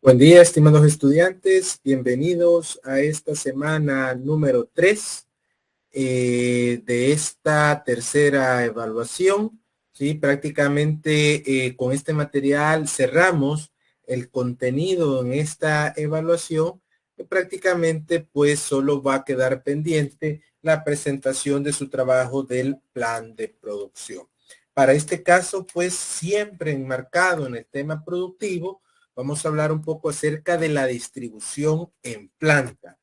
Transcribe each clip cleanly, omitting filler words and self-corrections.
Buen día, estimados estudiantes. Bienvenidos a esta semana número 3 de esta tercera evaluación. ¿Sí? Prácticamente con este material cerramos el contenido en esta evaluación. Que prácticamente pues solo va a quedar pendiente la presentación de su trabajo del plan de producción. Para este caso, pues siempre enmarcado en el tema productivo, vamos a hablar un poco acerca de la distribución en planta.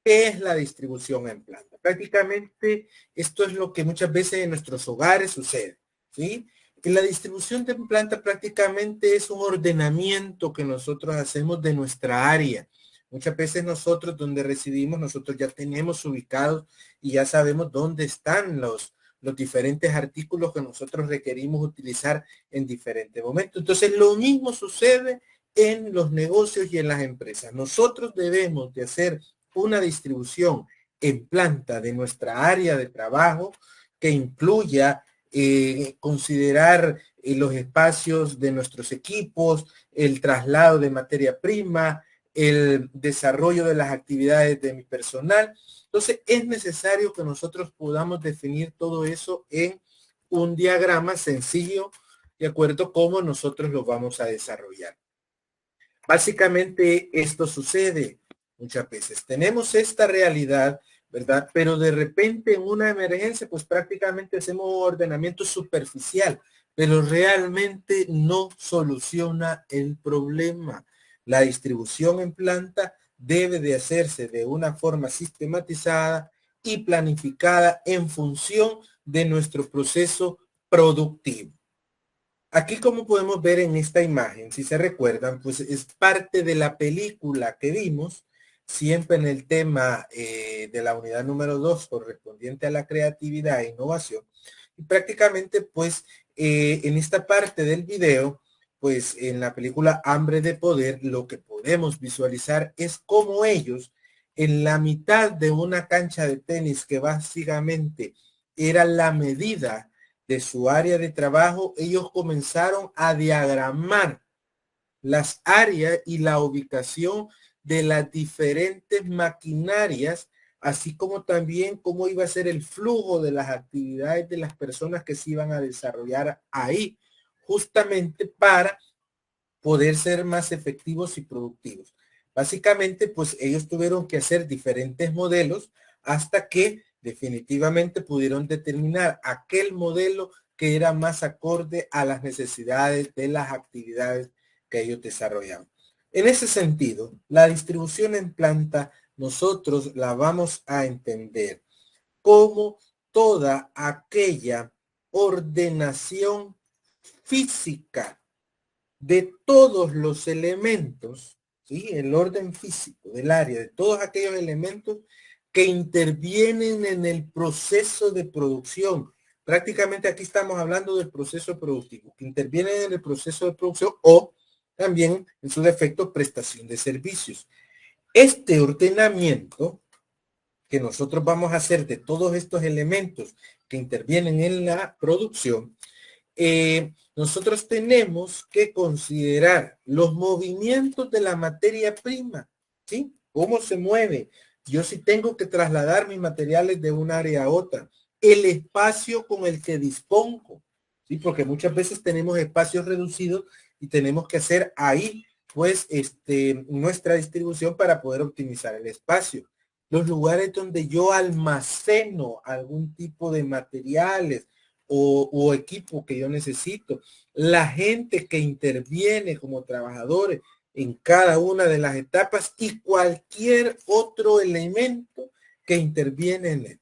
¿Qué es la distribución en planta? Prácticamente esto es lo que muchas veces en nuestros hogares sucede, ¿sí? Y la distribución de planta prácticamente es un ordenamiento que nosotros hacemos de nuestra área. Muchas veces nosotros donde residimos, nosotros ya tenemos ubicados y ya sabemos dónde están los diferentes artículos que nosotros requerimos utilizar en diferentes momentos. Entonces, lo mismo sucede en los negocios y en las empresas. Nosotros debemos de hacer una distribución en planta de nuestra área de trabajo que incluya considerar los espacios de nuestros equipos, el traslado de materia prima, el desarrollo de las actividades de mi personal. Entonces es necesario que nosotros podamos definir todo eso en un diagrama sencillo de acuerdo a cómo nosotros lo vamos a desarrollar. Básicamente esto sucede muchas veces. Tenemos esta realidad, ¿verdad? Pero de repente en una emergencia, pues prácticamente hacemos un ordenamiento superficial, pero realmente no soluciona el problema. La distribución en planta debe de hacerse de una forma sistematizada y planificada en función de nuestro proceso productivo. Aquí, como podemos ver en esta imagen, si se recuerdan, pues es parte de la película que vimos, siempre en el tema de la unidad número 2 correspondiente a la creatividad e innovación. Y prácticamente, pues, en esta parte del video, pues en la película Hambre de Poder, lo que podemos visualizar es cómo ellos, en la mitad de una cancha de tenis que básicamente era la medida de su área de trabajo, ellos comenzaron a diagramar las áreas y la ubicación de las diferentes maquinarias, así como también cómo iba a ser el flujo de las actividades de las personas que se iban a desarrollar ahí, justamente para poder ser más efectivos y productivos. Básicamente, pues ellos tuvieron que hacer diferentes modelos hasta que definitivamente pudieron determinar aquel modelo que era más acorde a las necesidades de las actividades que ellos desarrollaban. En ese sentido, la distribución en planta nosotros la vamos a entender como toda aquella ordenación física de todos los elementos, ¿sí? El orden físico del área, de todos aquellos elementos que intervienen en el proceso de producción. Prácticamente aquí estamos hablando del proceso productivo, que intervienen en el proceso de producción o también en su defecto prestación de servicios. Este ordenamiento que nosotros vamos a hacer de todos estos elementos que intervienen en la producción, nosotros tenemos que considerar los movimientos de la materia prima, ¿sí? ¿Cómo se mueve? Yo sí tengo que trasladar mis materiales de un área a otra. El espacio con el que dispongo, ¿sí? Porque muchas veces tenemos espacios reducidos y tenemos que hacer ahí, pues, nuestra distribución para poder optimizar el espacio. Los lugares donde yo almaceno algún tipo de materiales, o equipo que yo necesito, la gente que interviene como trabajadores en cada una de las etapas y cualquier otro elemento que interviene en él.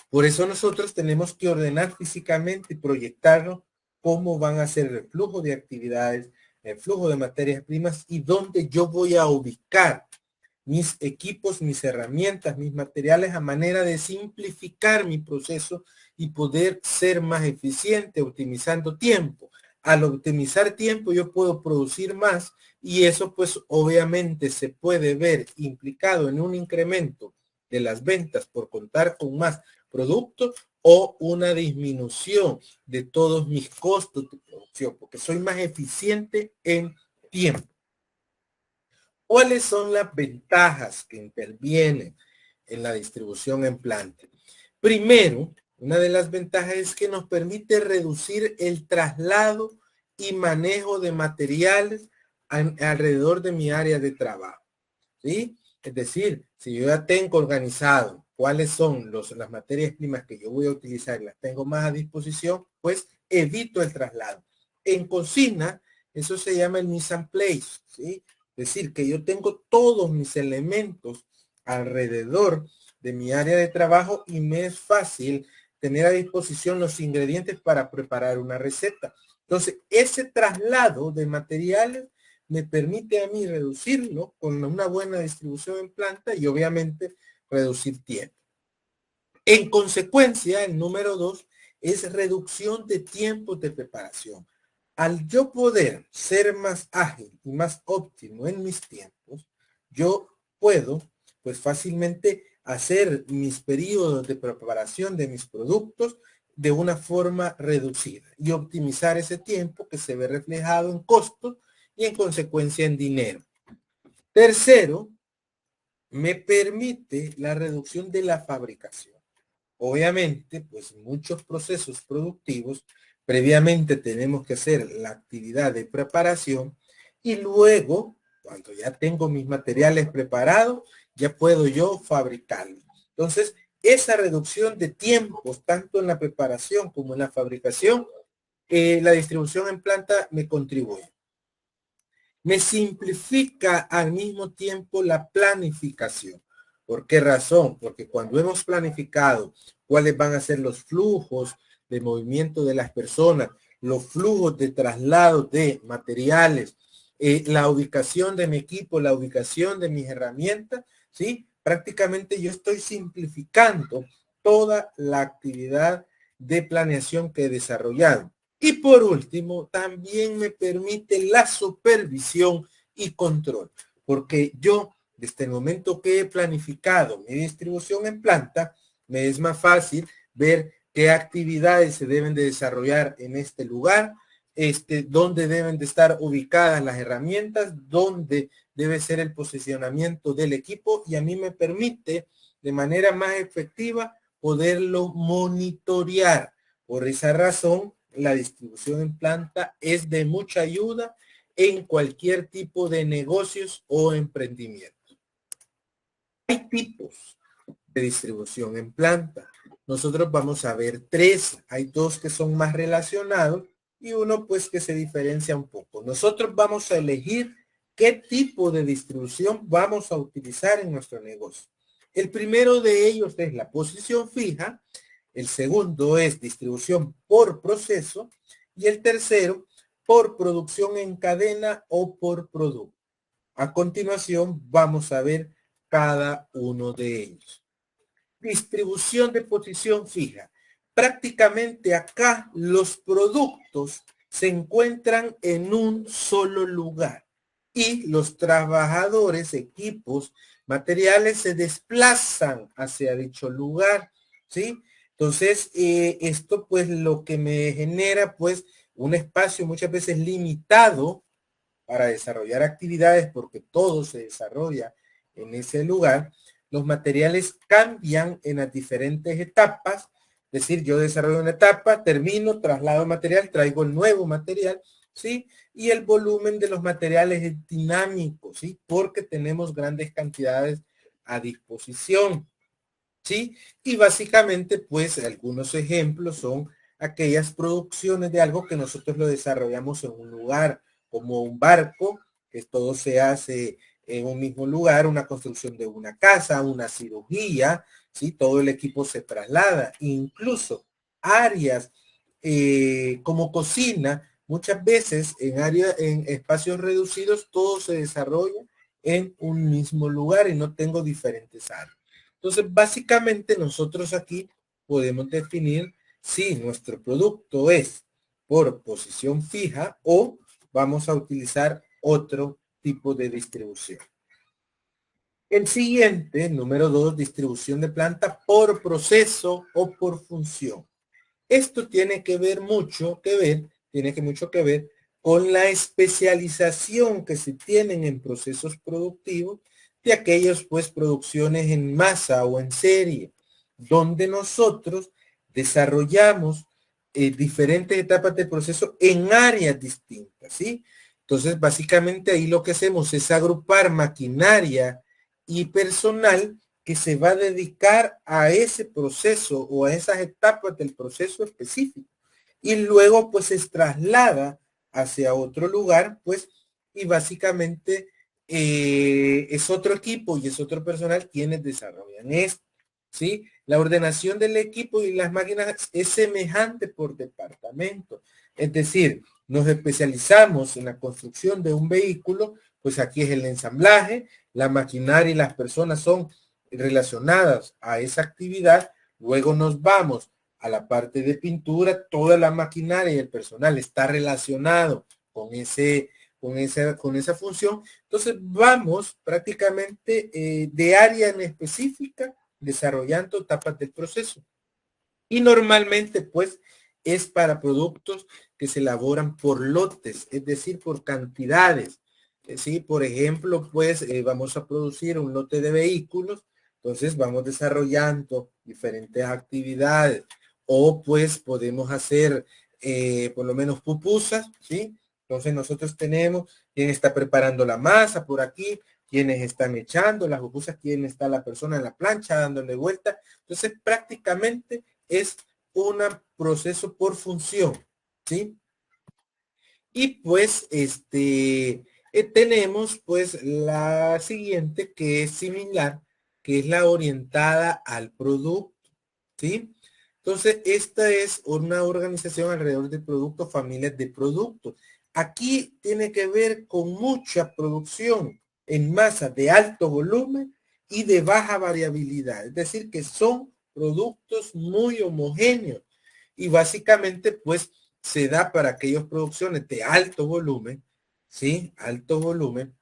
Por eso nosotros tenemos que ordenar físicamente y proyectarnos cómo van a ser el flujo de actividades, el flujo de materias primas y dónde yo voy a ubicar mis equipos, mis herramientas, mis materiales a manera de simplificar mi proceso y poder ser más eficiente optimizando tiempo. Al optimizar tiempo yo puedo producir más y eso pues obviamente se puede ver implicado en un incremento de las ventas por contar con más productos o una disminución de todos mis costos de producción porque soy más eficiente en tiempo. ¿Cuáles son las ventajas que intervienen en la distribución en planta? Primero, una de las ventajas es que nos permite reducir el traslado y manejo de materiales alrededor de mi área de trabajo, ¿sí? Es decir, si yo ya tengo organizado cuáles son las materias primas que yo voy a utilizar y las tengo más a disposición, pues evito el traslado. En cocina, eso se llama el mise en place, ¿sí? Es decir, que yo tengo todos mis elementos alrededor de mi área de trabajo y me es fácil tener a disposición los ingredientes para preparar una receta. Entonces, ese traslado de materiales me permite a mí reducirlo con una buena distribución en planta y obviamente reducir tiempo. En consecuencia, el número 2 es reducción de tiempo de preparación. Al yo poder ser más ágil y más óptimo en mis tiempos, yo puedo pues fácilmente hacer mis periodos de preparación de mis productos de una forma reducida y optimizar ese tiempo que se ve reflejado en costos y en consecuencia en dinero. Tercero, me permite la reducción de la fabricación. Obviamente, pues muchos procesos productivos, previamente tenemos que hacer la actividad de preparación y luego, cuando ya tengo mis materiales preparados, ya puedo yo fabricarlos. Entonces, esa reducción de tiempos, tanto en la preparación como en la fabricación, la distribución en planta me contribuye. Me simplifica al mismo tiempo la planificación. ¿Por qué razón? Porque cuando hemos planificado cuáles van a ser los flujos de movimiento de las personas, los flujos de traslado de materiales, la ubicación de mi equipo, la ubicación de mis herramientas, ¿sí? Prácticamente yo estoy simplificando toda la actividad de planeación que he desarrollado. Y por último, también me permite la supervisión y control, porque yo, desde el momento que he planificado mi distribución en planta, me es más fácil ver qué actividades se deben de desarrollar en este lugar, dónde deben de estar ubicadas las herramientas, dónde debe ser el posicionamiento del equipo y a mí me permite de manera más efectiva poderlo monitorear. Por esa razón, la distribución en planta es de mucha ayuda en cualquier tipo de negocios o emprendimiento. Hay tipos de distribución en planta. Nosotros vamos a ver tres. Hay dos que son más relacionados y uno pues que se diferencia un poco. Nosotros vamos a elegir qué tipo de distribución vamos a utilizar en nuestro negocio. El primero de ellos es la posición fija. El segundo es distribución por proceso y el tercero por producción en cadena o por producto. A continuación vamos a ver cada uno de ellos. Distribución de posición fija. Prácticamente acá los productos se encuentran en un solo lugar y los trabajadores, equipos, materiales se desplazan hacia dicho lugar, ¿sí? Entonces, esto pues lo que me genera pues un espacio muchas veces limitado para desarrollar actividades porque todo se desarrolla en ese lugar. Los materiales cambian en las diferentes etapas, es decir, yo desarrollo una etapa, termino, traslado material, traigo el nuevo material, ¿sí? Y el volumen de los materiales es dinámico, ¿sí? Porque tenemos grandes cantidades a disposición, ¿sí? Y básicamente, pues, algunos ejemplos son aquellas producciones de algo que nosotros lo desarrollamos en un lugar, como un barco, que todo se hace en un mismo lugar, una construcción de una casa, una cirugía, ¿sí? Todo el equipo se traslada, incluso áreas como cocina, muchas veces en espacios reducidos, todo se desarrolla en un mismo lugar y no tengo diferentes áreas. Entonces, básicamente nosotros aquí podemos definir si nuestro producto es por posición fija o vamos a utilizar otro tipo de distribución. El siguiente, número 2, distribución de planta por proceso o por función. Esto tiene que ver mucho que ver con la especialización que se tienen en procesos productivos de aquellos, pues, producciones en masa o en serie, donde nosotros desarrollamos diferentes etapas del proceso en áreas distintas, ¿sí? Entonces, básicamente ahí lo que hacemos es agrupar maquinaria y personal que se va a dedicar a ese proceso o a esas etapas del proceso específico. Y luego, pues, se traslada hacia otro lugar, pues, y básicamente es otro equipo y es otro personal quienes desarrollan esto, ¿sí? La ordenación del equipo y las máquinas es semejante por departamento. Es decir, nos especializamos en la construcción de un vehículo, pues aquí es el ensamblaje, la maquinaria y las personas son relacionadas a esa actividad. Luego nos vamos a la parte de pintura, toda la maquinaria y el personal está relacionado con esa función. Entonces vamos prácticamente de área en específica desarrollando etapas del proceso. Y normalmente pues es para productos que se elaboran por lotes, es decir, por cantidades. Sí, por ejemplo, pues vamos a producir un lote de vehículos, entonces vamos desarrollando diferentes actividades o pues podemos hacer por lo menos pupusas, ¿sí? Entonces nosotros tenemos quien está preparando la masa por aquí, quienes están echando las pupusas, quien está la persona en la plancha dándole vuelta. Entonces prácticamente es un proceso por función, ¿sí? Y pues tenemos pues la siguiente que es similar, que es la orientada al producto, ¿sí? Entonces, esta es una organización alrededor de productos, familias de productos. Aquí tiene que ver con mucha producción en masa de alto volumen y de baja variabilidad. Es decir, que son productos muy homogéneos. Y básicamente, pues, se da para aquellas producciones de alto volumen, ¿sí? Alto volumen,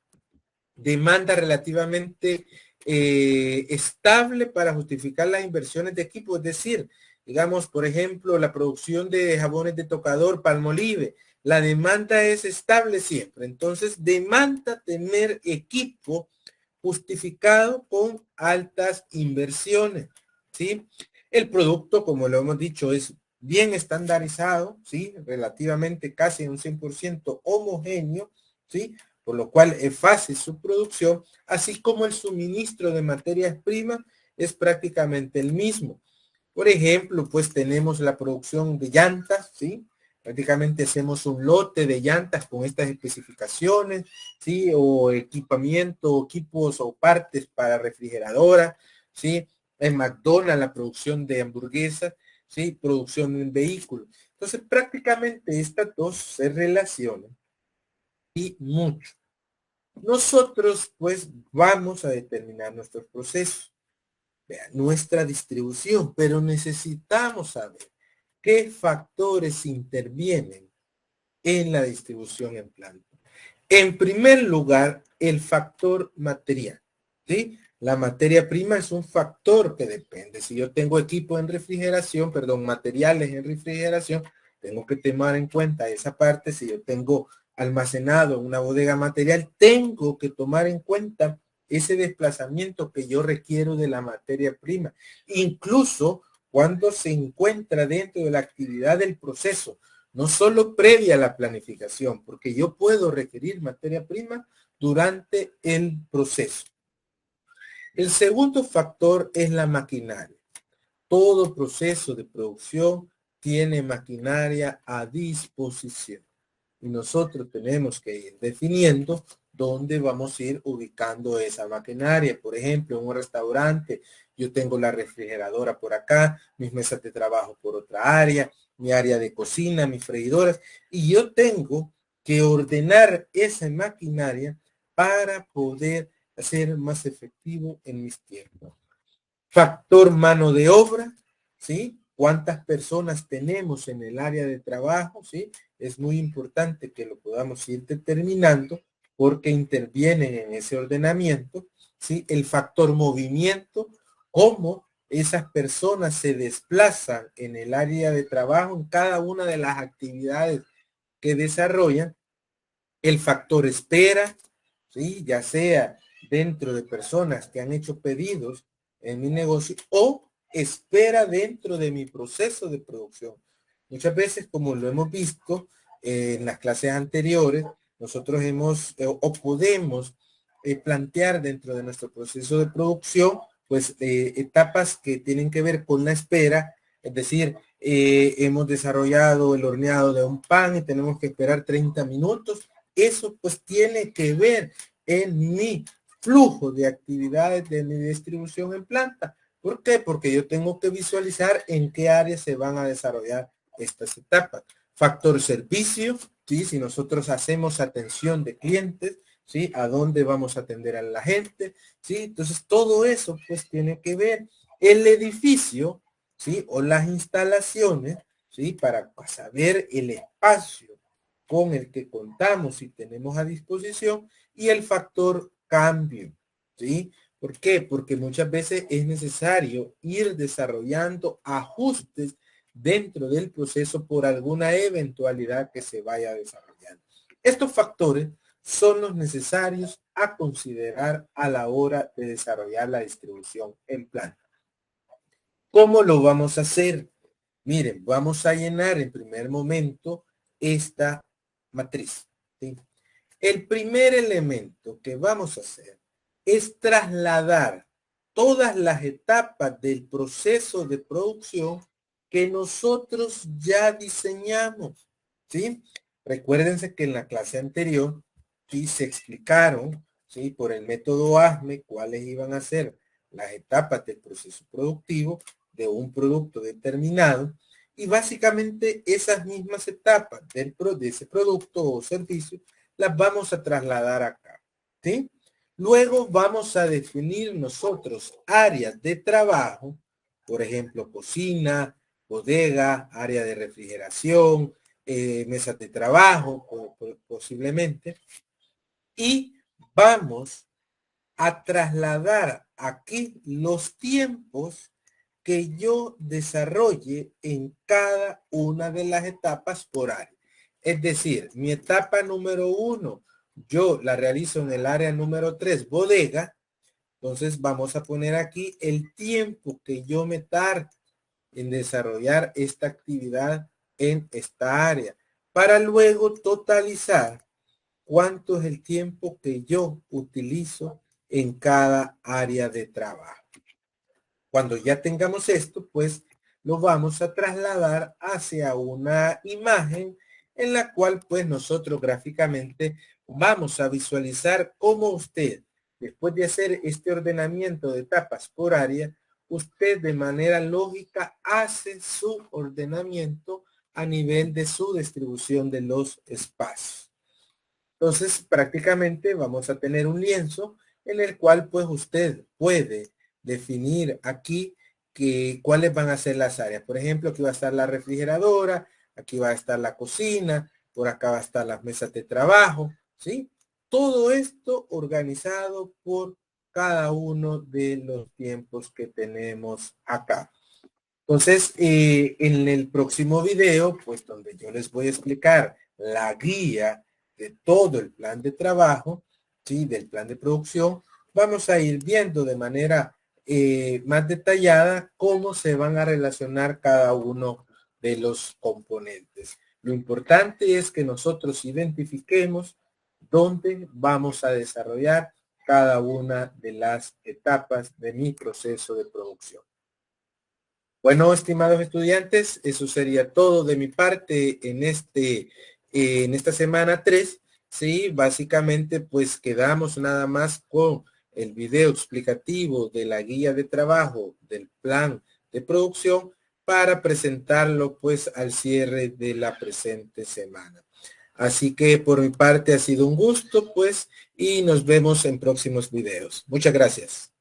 demanda relativamente estable para justificar las inversiones de equipo. Es decir, digamos, por ejemplo, la producción de jabones de tocador Palmolive, la demanda es estable siempre. Entonces, demanda tener equipo justificado con altas inversiones, ¿sí? El producto, como lo hemos dicho, es bien estandarizado, ¿sí? Relativamente casi un 100% homogéneo, ¿sí? Por lo cual es fácil su producción, así como el suministro de materias primas es prácticamente el mismo. Por ejemplo, pues tenemos la producción de llantas, ¿sí? Prácticamente hacemos un lote de llantas con estas especificaciones, ¿sí? O equipamiento, equipos o partes para refrigeradora, ¿sí? En McDonald's la producción de hamburguesas, ¿sí? Producción en vehículos. Entonces, prácticamente estas dos se relacionan y mucho. Nosotros, pues, vamos a determinar nuestros procesos, nuestra distribución, pero necesitamos saber qué factores intervienen en la distribución en planta. En primer lugar, el factor material, ¿sí? La materia prima es un factor que depende. Si yo tengo equipo en refrigeración, perdón, materiales en refrigeración, tengo que tomar en cuenta esa parte. Si yo tengo almacenado en una bodega material, tengo que tomar en cuenta ese desplazamiento que yo requiero de la materia prima. Incluso cuando se encuentra dentro de la actividad del proceso, no solo previa a la planificación, porque yo puedo requerir materia prima durante el proceso. El segundo factor es la maquinaria. Todo proceso de producción tiene maquinaria a disposición. Y nosotros tenemos que ir definiendo dónde vamos a ir ubicando esa maquinaria. Por ejemplo, en un restaurante, yo tengo la refrigeradora por acá, mis mesas de trabajo por otra área, mi área de cocina, mis freidoras, y yo tengo que ordenar esa maquinaria para poder ser más efectivo en mis tiempos. Factor mano de obra, ¿sí? ¿Cuántas personas tenemos en el área de trabajo? ¿Sí? Es muy importante que lo podamos ir determinando porque intervienen en ese ordenamiento, ¿sí? El factor movimiento, cómo esas personas se desplazan en el área de trabajo en cada una de las actividades que desarrollan. el factor espera, ¿sí? Ya sea dentro de personas que han hecho pedidos en mi negocio o espera dentro de mi proceso de producción. Muchas veces, como lo hemos visto en las clases anteriores, nosotros hemos o podemos plantear dentro de nuestro proceso de producción, pues etapas que tienen que ver con la espera, es decir, hemos desarrollado el horneado de un pan y tenemos que esperar 30 minutos. Eso pues tiene que ver en mi flujo de actividades de mi distribución en planta. ¿Por qué? Porque yo tengo que visualizar en qué áreas se van a desarrollar estas etapas. Factor servicio, ¿sí? Si nosotros hacemos atención de clientes, ¿sí? ¿A dónde vamos a atender a la gente? ¿Sí? Entonces todo eso pues tiene que ver. El edificio, ¿sí? O las instalaciones, ¿sí? Para saber el espacio con el que contamos y tenemos a disposición, y el factor cambio, ¿sí? ¿Por qué? Porque muchas veces es necesario ir desarrollando ajustes dentro del proceso por alguna eventualidad que se vaya desarrollando. Estos factores son los necesarios a considerar a la hora de desarrollar la distribución en planta. ¿Cómo lo vamos a hacer? Miren, vamos a llenar en primer momento esta matriz, ¿sí? El primer elemento que vamos a hacer es trasladar todas las etapas del proceso de producción que nosotros ya diseñamos, ¿sí? Recuérdense que en la clase anterior, sí, se explicaron, ¿sí? Por el método ASME, cuáles iban a ser las etapas del proceso productivo de un producto determinado, y básicamente esas mismas etapas de ese producto o servicio las vamos a trasladar acá, ¿sí? Luego vamos a definir nosotros áreas de trabajo, por ejemplo, cocina, bodega, área de refrigeración, mesas de trabajo, posiblemente, y vamos a trasladar aquí los tiempos que yo desarrolle en cada una de las etapas por área. Es decir, mi etapa número 1, yo la realizo en el área número 3, bodega. Entonces vamos a poner aquí el tiempo que yo me tardo en desarrollar esta actividad en esta área, para luego totalizar cuánto es el tiempo que yo utilizo en cada área de trabajo. Cuando ya tengamos esto, pues lo vamos a trasladar hacia una imagen en la cual pues nosotros gráficamente vamos a visualizar cómo usted, después de hacer este ordenamiento de etapas por área, usted de manera lógica hace su ordenamiento a nivel de su distribución de los espacios. Entonces, prácticamente vamos a tener un lienzo en el cual pues usted puede definir aquí cuáles van a ser las áreas. Por ejemplo, aquí va a estar la refrigeradora, aquí va a estar la cocina, por acá va a estar las mesas de trabajo, ¿sí? Todo esto organizado por cada uno de los tiempos que tenemos acá. Entonces, en el próximo video, pues donde yo les voy a explicar la guía de todo el plan de trabajo, ¿sí? Del plan de producción, vamos a ir viendo de manera más detallada cómo se van a relacionar cada uno de los componentes. Lo importante es que nosotros identifiquemos dónde vamos a desarrollar cada una de las etapas de mi proceso de producción. Bueno, estimados estudiantes, eso sería todo de mi parte en esta semana 3. Sí, básicamente pues quedamos nada más con el video explicativo de la guía de trabajo del plan de producción para presentarlo pues al cierre de la presente semana. Así que por mi parte ha sido un gusto pues y nos vemos en próximos videos. Muchas gracias.